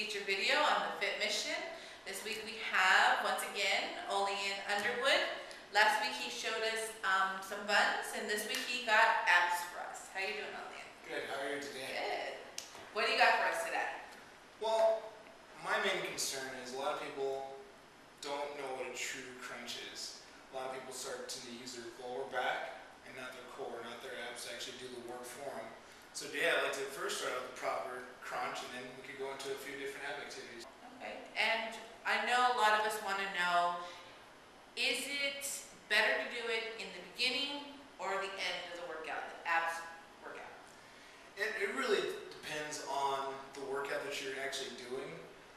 feature video on the Fit Mission. This week we have, once again, Olean Underwood. Last week he showed us some buns, and this week he got abs for us. How you doing, Olean? Good. How are you today? Good. What do you got for us today? Well, my main concern is a lot of people don't know what a true crunch is. A lot of people start to use their lower back and not their core, not their abs to actually do the work for them. So today I'd like to first start with the proper crunch, and then we could go into a few different ab activities. Okay. And I know a lot of us want to know, is it better to do it in the beginning or the end of the workout, the abs workout? It really depends on the workout that you're actually doing.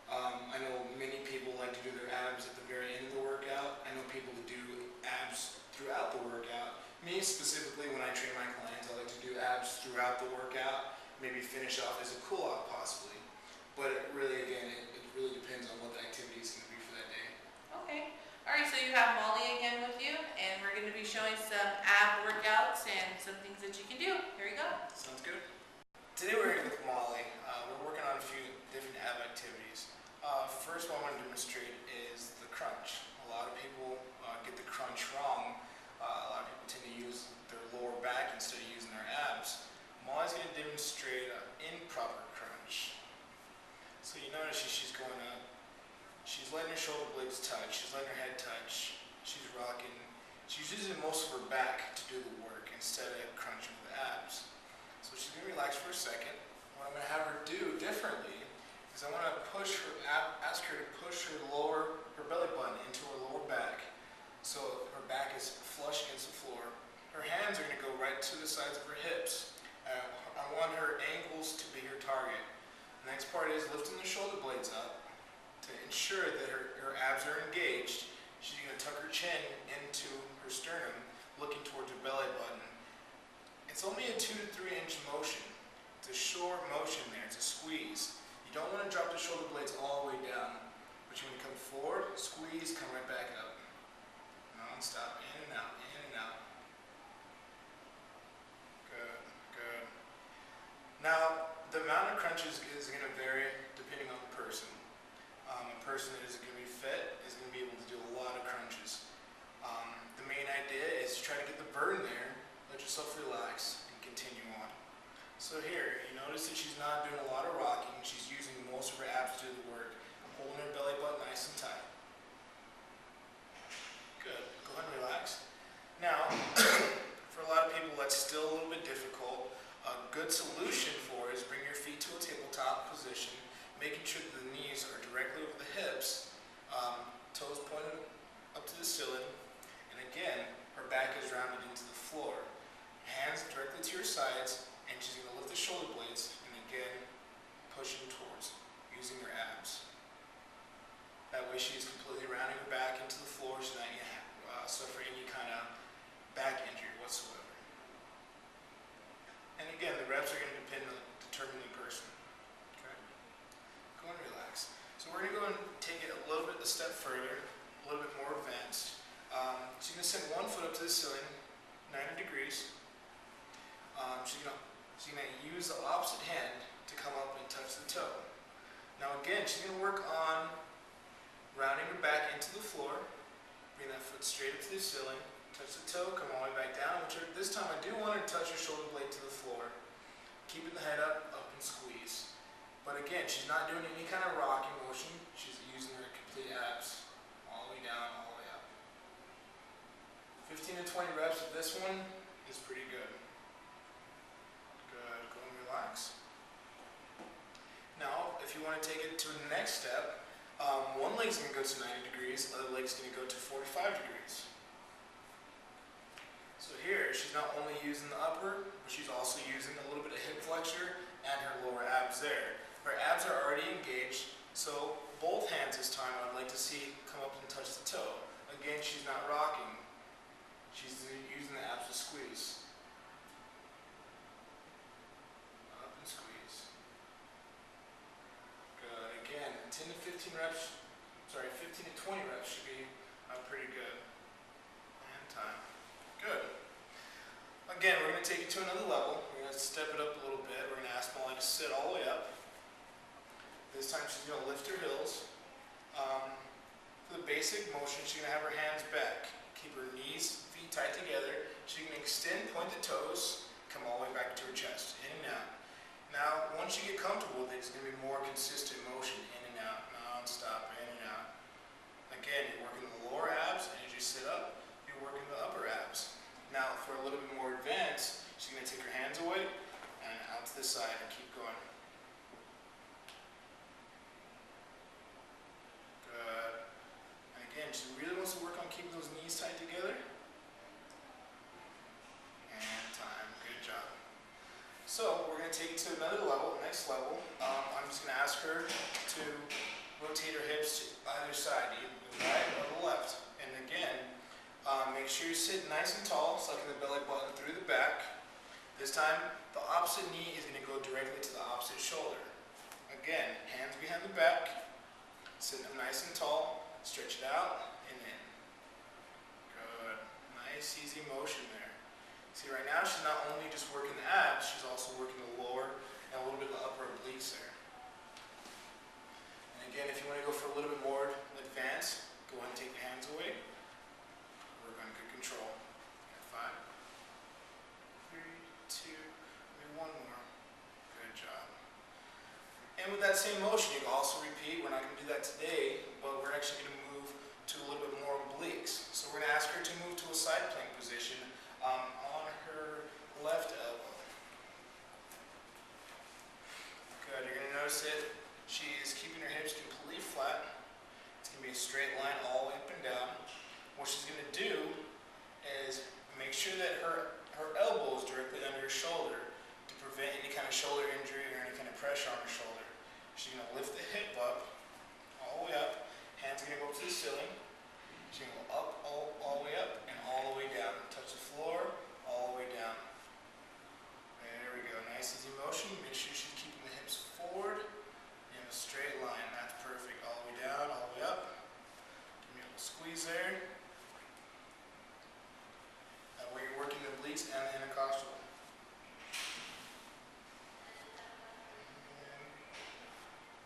I know many people like to do their abs at the very end of the workout. I know people that do abs throughout the workout. Me specifically, when I train my clients, I like to do abs throughout the workout, maybe finish off as a cool-off possibly. But it really depends on what the activity is going to be for that day. Okay. All right, so you have Molly again with you, and we're going to be showing some ab workouts and some things that you can do. Here we go. Sounds good. Today we're here with Molly. We're working on a few different ab activities. First one I want to demonstrate is the crunch. A lot of people get the crunch wrong. A lot of people tend to use their lower back instead of using their abs. Molly's going to demonstrate an improper crunch. So you notice she's going up. She's letting her shoulder blades touch. She's letting her head touch. She's rocking. She's using most of her back to do the work instead of crunching with the abs. So she's going to relax for a second. What I'm going to have her do differently is I want to ask her to push her belly button into her lower back so her back is flush against the floor. Her hands are going to go right to the sides of her hips. I want her ankles to be her target. The next part is lifting the shoulder blades up to ensure that her abs are engaged. She's going to tuck her chin into her sternum, looking towards her belly button. It's only a 2 to 3 inch motion. It's a short motion there. It's a squeeze. You don't want to drop the shoulder blades all the way down, but you want to come forward, squeeze, come right back up. Non-stop, in and out, in and out. Good, good. Now, the amount of crunches is going to vary depending on the person. A person that is going to be fit is going to be able to do a lot of crunches. The main idea is to try to get the burn there, let yourself relax, and continue on. So here, you notice that she's not doing a lot of rocking. She's using most of her abs to do the work. Holding her belly button nice and tight. Good. Go ahead and relax. Now, for a lot of people, that's still a little bit difficult. A good solution for it is bring your feet to a tabletop position, making sure that the knees are directly over the hips, toes pointed up to the ceiling, and again, her back is rounded into the floor. Hands directly to your sides, and she's going to lift the shoulder blades, and again, pushing towards, using her abs. That way she's completely rounding her back into the floor, she's not going to suffer any kind of back injury whatsoever. And again, the reps are going to determine the person. Okay? Go and relax. So we're going to go and take it a step further, a little bit more advanced. She's going to send one foot up to the ceiling, 90 degrees. She's going to use the opposite hand to come up and touch the toe. Now again, she's going to work on rounding her back into the floor. Bring that foot straight up to the ceiling. Touch the toe, come all the way back down. This time I do want her to touch her shoulder blade to the floor. Keeping the head up and squeeze. But again, she's not doing any kind of rocking motion. She's using her complete abs. All the way down, all the way up. 15 to 20 reps of this one is pretty good. Good, go and relax. Now, if you want to take it to the next step, one leg's going to go to 90 degrees, the other leg's going to go to 45 degrees. So here, she's not only using the upper, but she's also using a little bit of hip flexor and her lower abs there. Her abs are already engaged, so both hands this time I'd like to see come up and touch the toe. Again, she's not rocking. She's using the abs to squeeze. Up and squeeze. Good. Again, 10 to 15 reps, 15 to 20 reps should be pretty good. And time. Good. Again, we're going to take it to another level. We're going to step it up a little bit. We're going to ask Molly to sit all the way up. This time she's going to lift her heels. For the basic motion, she's going to have her hands back. Keep her knees, feet tight together. She can extend pointed toes, come all the way back to her chest, in and out. Now, once you get comfortable with it, it's going to be more consistent motion, in and out, non-stop, in and out. Again, you're working the lower abs, and as you sit up, you're working the upper abs. Now, for a little bit more advanced, she's going to take her hands away, and out to the side, and keep going. Good. And again, she really wants to work on keeping those knees tight together. And time. Good job. So we're going to take it to another level, next level. I'm just going to ask her to rotate her hips to either side, either the right or the left. And again, make sure you sit nice and tall, sucking the belly button through the back. This time, the opposite knee is going to go directly to the opposite shoulder. Again, hands behind the back, sitting up nice and tall, stretch it out, and in. Good. Nice, easy motion there. See, right now she's not only just working the abs, she's also working the lower and a little bit of the upper obliques there. And again, if you want to go for a little bit more advanced, go ahead and take the hands away. Work on good control. 5, 3, 2, maybe one more. Good job. And with that same motion, you can also repeat. We're not going to do that today, but we're actually going to move to a little bit more obliques. So we're going to ask her to move to a side plank position on her left elbow. Good. You're going to notice that she is keeping her hips completely flat. It's going to be a straight line all the way up and down. What she's going to do is make sure that her elbow is directly under her shoulder to prevent any kind of shoulder injury or any kind of pressure on her shoulder. She's going to lift the hip up, all the way up. Hands are going to go up to the ceiling. She's going to go up, all the way up, and all the way down. Touch the floor, all the way down. There we go. Nice, easy motion. Make sure she's keeping the hips forward in a straight line. That's perfect. All the way down, all the way up. Give me a little squeeze there. That way you're working the obliques and the intercostal.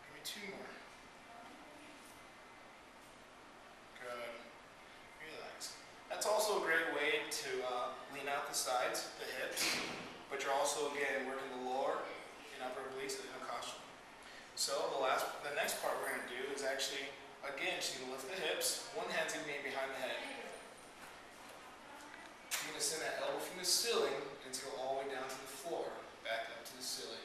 Give me 2 more. Good. Relax. That's also a great way to lean out the sides, the hips, but you're also, again, working the lower and upper obliques and the intercostal. So the next part we're going to do is actually, again, she's going to lift the hips. One hand's going to be behind the head. You're going to send that elbow from the ceiling and go all the way down to the floor, back up to the ceiling.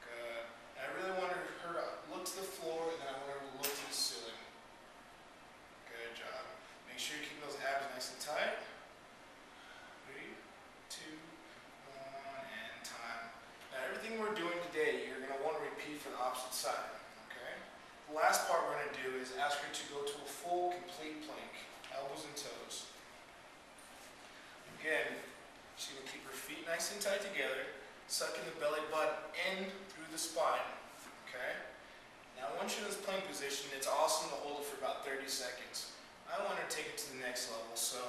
Good. And I really want her to look to the floor, and then I want her to look to the ceiling. Good job. Make sure you're keeping those abs nice and tight. 3, 2, 1, and time. Now everything we're doing today, you're going to want to repeat for the opposite side. Okay? The last part we're going to do is ask her to go to a full, complete plank, elbows and toes. Again, she's going to keep her feet nice and tight together, sucking the belly button in through the spine. Okay? Now once you're in this plank position, it's awesome to hold it for about 30 seconds. I want her to take it to the next level, so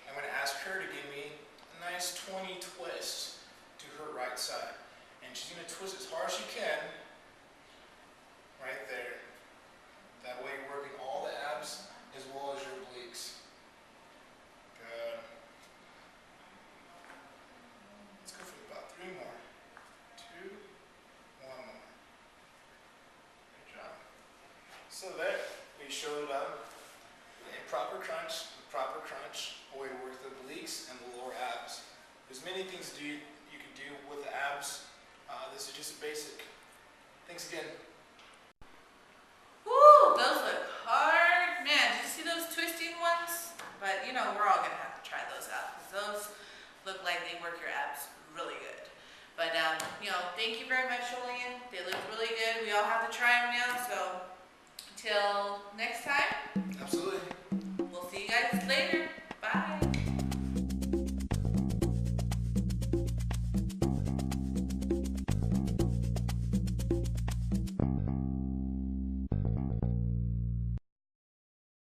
I'm going to ask her to give me a nice 20 twists to her right side. And she's going to twist as hard as she can, right there. That way you're working all the abs as well as your obliques. Good. Let's go for about 3 more. 2, 1 more. Good job. So there, we showed a proper crunch, a way to work the obliques and the lower abs. There's many things you can do with the abs. This is just a basic. Thanks again. Woo, those look hard. Man, did you see those twisting ones? But you know, we're all gonna have to try those out because those look like they work your abs really good. But you know, thank you very much, Julian. They look really good. We all have to try them now. So until next time. Absolutely. We'll see you guys later.